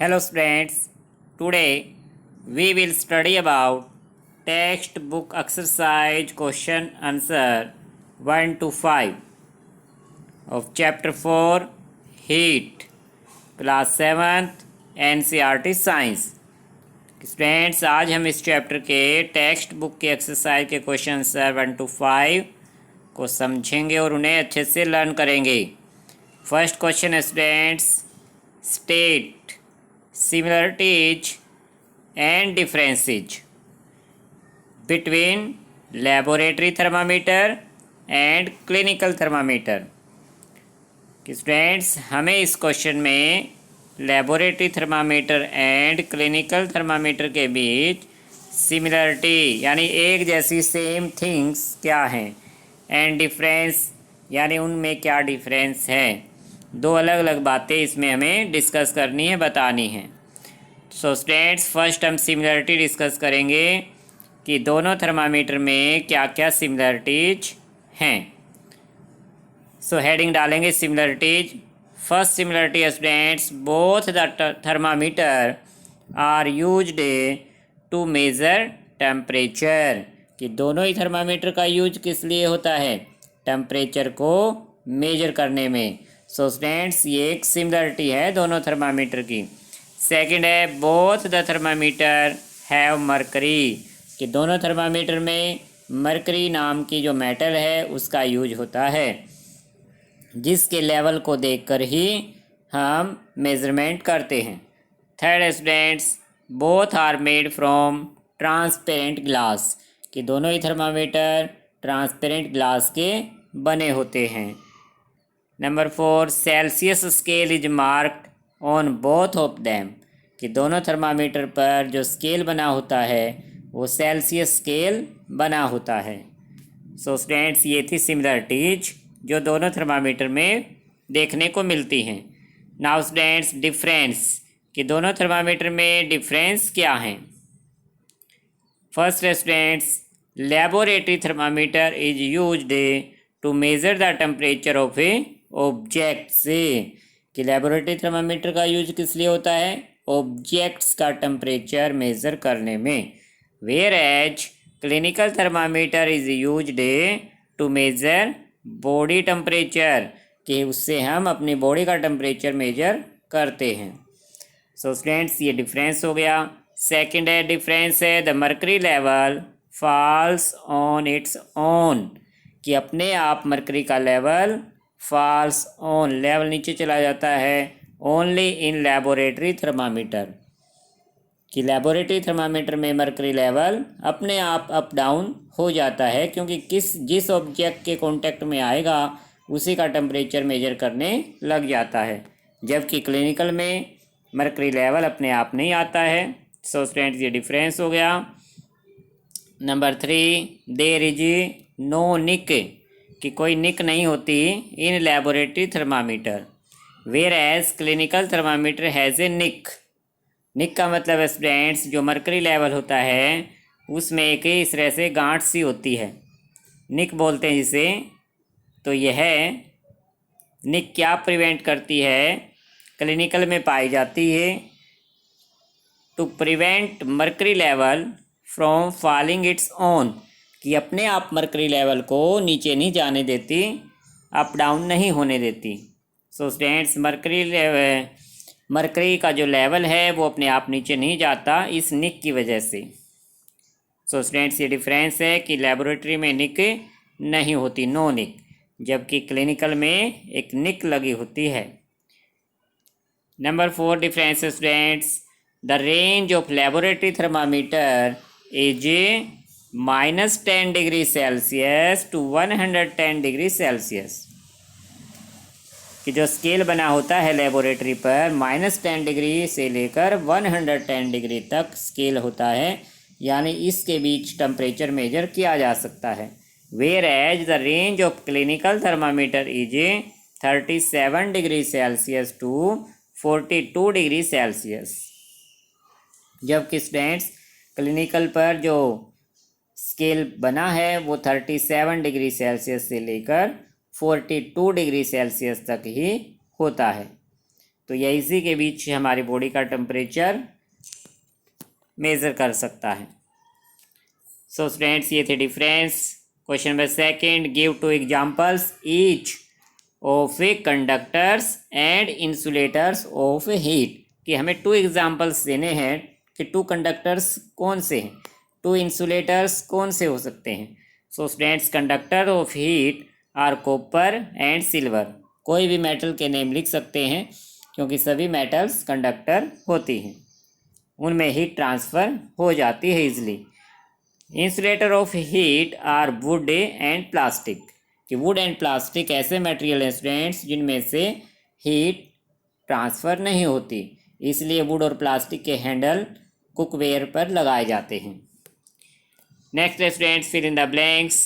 Hello students, today we will study about textbook exercise question answer 1 to 5 of chapter 4 Heat class 7th NCERT Science। Students आज हम इस chapter के text book के exercise के question answer 1 to 5 को समझेंगे और उन्हें अच्छे से लर्न करेंगे। फर्स्ट क्वेश्चन है students, state similarities and differences between laboratory thermometer and clinical thermometer। कि स्टूडेंट्स हमें इस क्वेश्चन में laboratory thermometer and clinical thermometer के बीच सिमिलरिटी यानी एक जैसी सेम थिंग्स क्या हैं एंड डिफरेंस यानी उनमें क्या डिफरेंस है। दो अलग अलग बातें इसमें हमें डिस्कस करनी है, बतानी है। सो स्टूडेंट्स फर्स्ट हम सिमिलरिटी डिस्कस करेंगे कि दोनों थर्मामीटर में क्या क्या सिमिलरिटीज हैं। सो हेडिंग डालेंगे similarities. First similarity students, both the thermometer are used to measure temperature. कि दोनों ही थर्मामीटर का यूज किस लिए होता है? टेम्परेचर को मेजर करने में। सो स्टूडेंट्स ये एक सिमिलरिटी है दोनों थर्मामीटर की। सेकंड है, both the thermometer have mercury. कि दोनों थर्मामीटर में मरकरी नाम की जो मेटल है उसका यूज होता है, जिसके लेवल को देखकर ही हम मेजरमेंट करते हैं। Third students, both are made from transparent glass. कि दोनों ही थर्मामीटर ट्रांसपेरेंट ग्लास के बने होते हैं। Number 4, Celsius scale is marked on both of them. कि दोनों थर्मामीटर पर जो स्केल बना होता है वो सेल्सियस स्केल बना होता है। सो स्टूडेंट्स ये थी सिमिलरिटीज जो दोनों थर्मामीटर में देखने को मिलती हैं। नाउ स्टूडेंट्स डिफरेंस, कि दोनों थर्मामीटर में डिफरेंस क्या हैं। First students, laboratory thermometer is used to measure the temperature of a object से। कि लेबोरेटरी थर्मामीटर का यूज किस लिए होता है? ऑब्जेक्ट्स का टेम्परेचर मेज़र करने में। Whereas clinical thermometer is used to measure body temperature. कि उससे हम अपनी बॉडी का टेम्परेचर मेजर करते हैं। सो स्टूडेंट्स ये डिफरेंस हो गया। सेकंड है डिफरेंस है, the mercury level falls on it's own. कि अपने आप मर्करी का लेवल फॉल्स ऑन, लेवल नीचे चला जाता है, ओनली इन लेबोरेटरी थर्मामीटर। कि लेबोरेटरी थर्मामीटर में मर्करी लेवल अपने आप अप डाउन हो जाता है, क्योंकि जिस ऑब्जेक्ट के कांटेक्ट में आएगा उसी का टेम्परेचर मेजर करने लग जाता है, जबकि क्लिनिकल में मर्करी लेवल अपने आप नहीं आता है। सो स्टूडेंट्स ये डिफरेंस हो गया। Number 3, there is no nick. कि कोई निक नहीं होती in laboratory thermometer. Whereas clinical thermometer has a nick. Nick का मतलब स्टूडेंट्स जो मर्करी लेवल होता है उसमें एक ही इस तरह से गांठ सी होती है, निक बोलते हैं जिसे। तो यह निक क्या प्रिवेंट करती है? क्लिनिकल में पाई जाती है to prevent mercury level from falling its own. कि अपने आप मर्करी लेवल को नीचे नहीं जाने देती, अप डाउन नहीं होने देती। सो स्टूडेंट्स मर्करी का जो लेवल है वो अपने आप नीचे नहीं जाता इस निक की वजह से। सो स्टूडेंट्स ये डिफरेंस है कि लेबोरेटरी में निक नहीं होती, नो निक, जबकि क्लिनिकल में एक निक लगी होती है। Number 4 difference students, the range of laboratory thermometer is -10 degree Celsius to 110 degree Celsius. कि जो स्केल बना होता है लेबोरेटरी पर -10 डिग्री से लेकर 110 डिग्री तक स्केल होता है, यानी इसके बीच टेम्परेचर मेजर किया जा सकता है। Whereas the range of clinical thermometer is 37 degree Celsius to 42 degree Celsius. जबकि स्टूडेंट्स क्लिनिकल पर जो स्केल बना है वो 37 डिग्री सेल्सियस से लेकर 42 डिग्री सेल्सियस तक ही होता है। तो यह इसी के बीच हमारी बॉडी का टेम्परेचर मेज़र कर सकता है। सो स्टूडेंट्स, ये थे difference. Question number second, give to examples each of A conductors and insulators of heat, कि हमें 2 एग्जांपल्स देने हैं कि 2 कंडक्टर्स कौन से हैं, 2 इंसुलेटर्स कौन से हो सकते हैं। So students, conductor of heat are copper and silver. कोई भी मेटल के नेम लिख सकते हैं क्योंकि सभी मेटल्स कंडक्टर होती हैं, उनमें हीट ट्रांसफ़र हो जाती है easily. Insulator of heat are wood and plastic, कि वुड एंड प्लास्टिक ऐसे मटेरियल हैं स्टूडेंट्स जिनमें से हीट ट्रांसफ़र नहीं होती, इसलिए वुड और प्लास्टिक के हैंडल कुकवेयर पर लगाए जाते हैं। नेक्स्ट है students, fill in the blanks.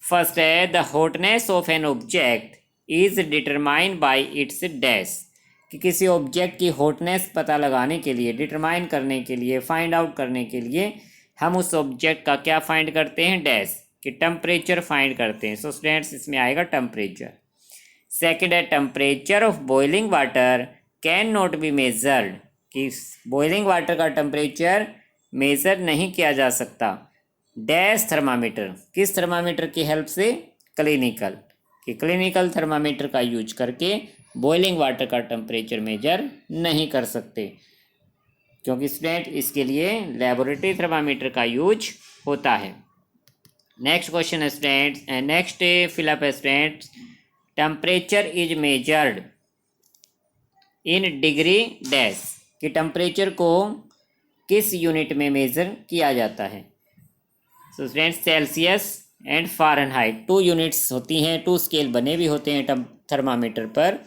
First है, the hotness of an object is determined by its dash, कि किसी ऑब्जेक्ट की हॉटनेस पता लगाने के लिए, डिटरमाइन करने के लिए, फाइंड आउट करने के लिए हम उस ऑब्जेक्ट का क्या फाइंड करते हैं, डैश, कि टेम्परेचर फाइंड करते हैं। सो स्टूडेंट्स, इसमें आएगा टेम्परेचर। सेकंड है, temperature of boiling water can not be measured, कि बॉइलिंग वाटर का टेम्परेचर मेज़र नहीं किया जा सकता, डैश थर्मामीटर, किस थर्मामीटर की हेल्प से, क्लिनिकल, कि क्लिनिकल थर्मामीटर का यूज करके बॉइलिंग वाटर का टेम्परेचर मेजर नहीं कर सकते, क्योंकि स्टूडेंट इसके लिए लेबोरेटरी थर्मामीटर का यूज होता है। नेक्स्ट क्वेश्चन है स्टूडेंट्स, नेक्स्ट फिलअप है students, temperature is measured in degree dash, कि टेम्परेचर को किस यूनिट में मेज़र किया जाता है। सो students, Celsius and Fahrenheit 2 units होती हैं, 2 स्केल बने भी होते हैं थर्मामीटर पर,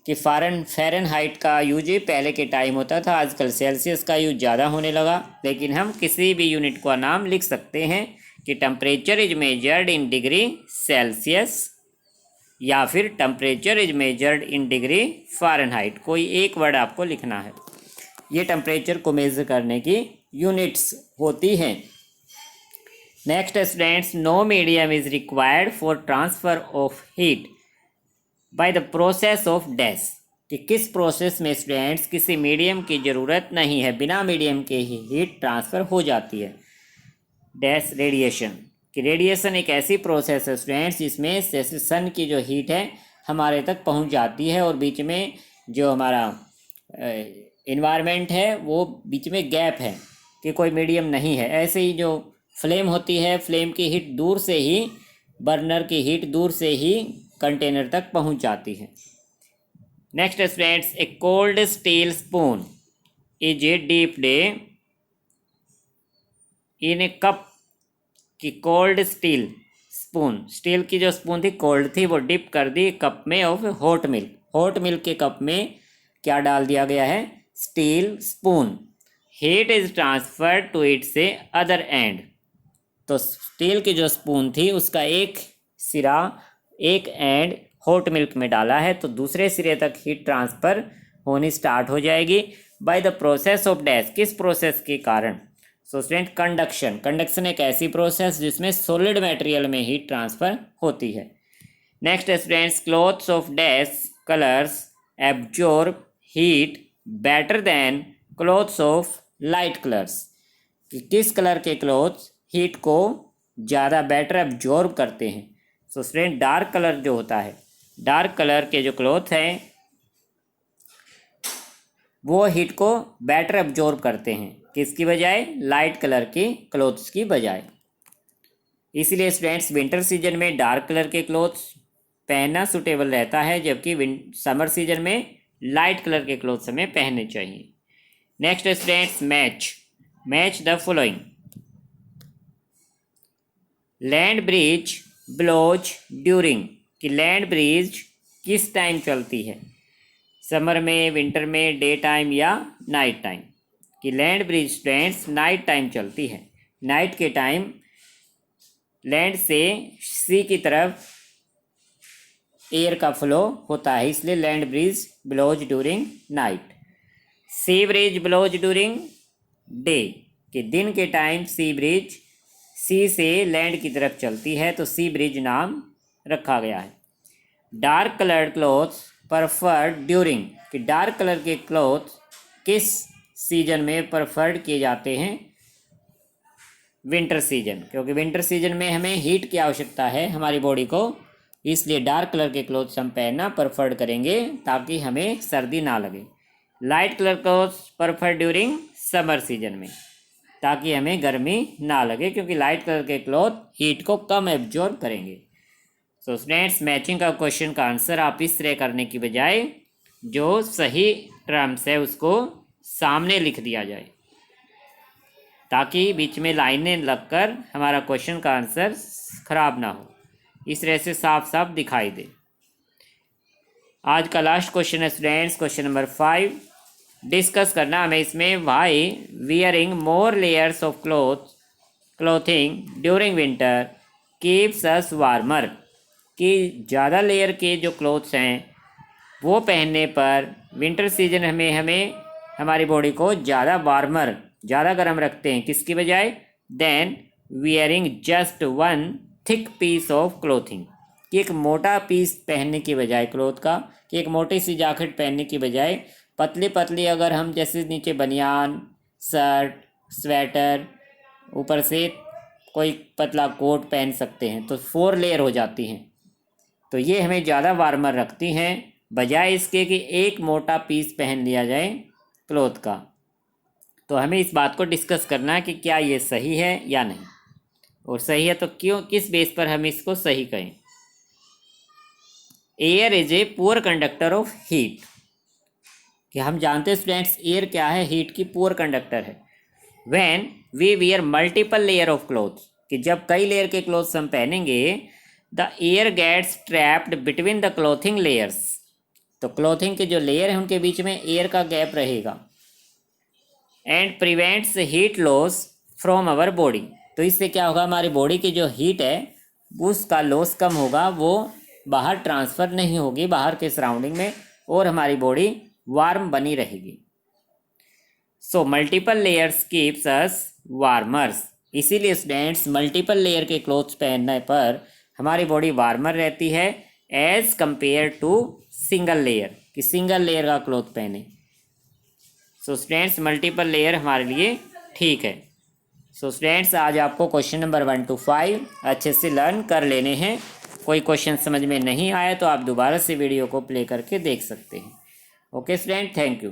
कि फ़ारेनहाइट का यूज पहले के टाइम होता था, आजकल सेल्सियस का यूज ज़्यादा होने लगा, लेकिन हम किसी भी यूनिट का नाम लिख सकते हैं कि temperature is measured in degree Celsius या फिर temperature is measured in degree Fahrenheit, कोई एक वर्ड आपको लिखना है। ये टेम्परेचर को मेज़र करने की यूनिट्स होती हैं। Next students, no medium is required for transfer of heat by the process of dash, कि किस प्रोसेस में स्टूडेंट्स किसी मीडियम की ज़रूरत नहीं है, बिना मीडियम के ही हीट ट्रांसफ़र हो जाती है, डैश रेडिएशन, कि रेडिएशन एक ऐसी प्रोसेस है स्टूडेंट्स जिसमें जैसे सन की जो हीट है हमारे तक पहुंच जाती है और बीच में जो हमारा इन्वायरमेंट है वो बीच में गैप है, कि कोई मीडियम नहीं है। ऐसे ही जो फ्लेम होती है, फ्लेम की हीट दूर से ही, बर्नर की हीट दूर से ही कंटेनर तक पहुंच जाती है। Next students, a cold steel spoon is a dipped in a cup, कि कोल्ड स्टील स्पून, स्टील की जो स्पून थी कोल्ड थी, वो डिप कर दी कप में of hot milk, hot milk के कप में क्या डाल दिया गया है, steel spoon, heat is transferred to its a other end, तो स्टील की जो स्पून थी उसका एक सिरा, एक एंड हॉट मिल्क में डाला है तो दूसरे सिरे तक हीट ट्रांसफ़र होनी स्टार्ट हो जाएगी bye the process of dash, किस प्रोसेस के कारण। सो स्टूडेंट, कंडक्शन, कंडक्शन एक ऐसी प्रोसेस जिसमें सॉलिड मटेरियल में हीट ट्रांसफ़र होती है। Next students, clothes of dash colours absorb heat better than clothes of light colours, कि किस कलर के क्लॉथ्स हीट को ज़्यादा बेटर एब्जॉर्ब करते हैं। सो स्टूडेंट, डार्क कलर जो होता है, डार्क कलर के जो क्लॉथ हैं वो हीट को बेटर एब्जॉर्ब करते हैं, किसकी बजाय, लाइट कलर के क्लॉथ्स की बजाय। इसीलिए स्टूडेंट्स, विंटर सीजन में डार्क कलर के क्लॉथ्स पहनना सूटेबल रहता है, जबकि समर सीजन में लाइट कलर के क्लॉथ्स हमें पहनने चाहिए। Next students, match the following, land breeze blows during, कि लैंड ब्रिज किस टाइम चलती है, समर में, विंटर में, डे टाइम या नाइट टाइम, कि land breeze students night time चलती है। नाइट के टाइम लैंड से सी की तरफ एयर का फ्लो होता है, इसलिए land breeze blows during night. Sea breeze blows during day, कि दिन के टाइम सी ब्रिज सी से लैंड की तरफ चलती है तो सी ब्रिज नाम रखा गया है। Dark coloured clothes preferred during, कि डार्क कलर के क्लॉथ किस सीजन में प्रेफर्ड किए जाते हैं? विंटर सीजन, क्योंकि विंटर सीजन में हमें हीट की आवश्यकता है हमारी बॉडी को, इसलिए डार्क कलर के क्लोथ्स हम पहनना प्रेफर्ड करेंगे ताकि हमें सर्दी ना लगे। Light colour clothes preferred during summer season में, ताकि हमें गर्मी ना लगे, क्योंकि लाइट कलर के क्लॉथ हीट को कम एब्जॉर्ब करेंगे। सो स्टूडेंट्स, मैचिंग का क्वेश्चन का आंसर आप इस तरह करने की बजाय जो सही टर्म्स है उसको सामने लिख दिया जाए, ताकि बीच में लाइनें लगकर हमारा क्वेश्चन का आंसर खराब ना हो, इस तरह से साफ साफ दिखाई दे। आज का लास्ट क्वेश्चन है स्टूडेंट्स, क्वेश्चन नंबर 5 डिस्कस करना हमें इसमें, why wearing more layers of clothing during winter keeps us warmer, कि ज़्यादा लेयर के जो क्लोथ्स हैं वो पहनने पर विंटर सीजन हमें हमारी बॉडी को ज़्यादा वार्मर, ज़्यादा गर्म रखते हैं, किसकी बजाय? Then wearing just one thick piece of clothing, कि एक मोटा पीस पहनने की बजाय क्लोथ का, कि एक मोटी सी जैकेट पहनने की बजाय पतली पतली, अगर हम जैसे नीचे बनियान, शर्ट, स्वेटर, ऊपर से कोई पतला कोट पहन सकते हैं, तो 4 लेयर हो जाती हैं, तो ये हमें ज़्यादा वार्मर रखती हैं, बजाय इसके कि एक मोटा पीस पहन लिया जाए क्लोथ का। तो हमें इस बात को डिस्कस करना है कि क्या ये सही है या नहीं, और सही है तो क्यों, किस बेस पर हम इसको सही कहें। Air is a poor conductor of heat, कि हम जानते हैं स्टूडेंट्स एयर क्या है? हीट की पुअर कंडक्टर है। When we wear multiple layer of clothes, कि जब कई लेयर के क्लोथ्स हम पहनेंगे, the air gets trapped between the clothing layers, तो क्लोथिंग के जो लेयर हैं उनके बीच में एयर का गैप रहेगा, and prevents heat loss from our body, तो इससे क्या होगा? हमारी बॉडी की जो हीट है उसका लॉस कम होगा, वो बाहर ट्रांसफ़र नहीं होगी बाहर के सराउंडिंग में, और हमारी बॉडी वार्म बनी रहेगी। So multiple layers keeps us warmers, इसीलिए स्टूडेंट्स मल्टीपल लेयर के क्लोथ्स पहनने पर हमारी बॉडी वार्मर रहती है as compare to single layer, कि सिंगल लेयर का क्लोथ पहने। सो स्टूडेंट्स मल्टीपल लेयर हमारे लिए ठीक है। सो स्टूडेंट्स आज आपको क्वेश्चन नंबर 1 to 5 अच्छे से लर्न कर लेने हैं। कोई क्वेश्चन समझ में नहीं आया तो आप दोबारा से वीडियो को प्ले करके देख सकते हैं। Okay student, thank you.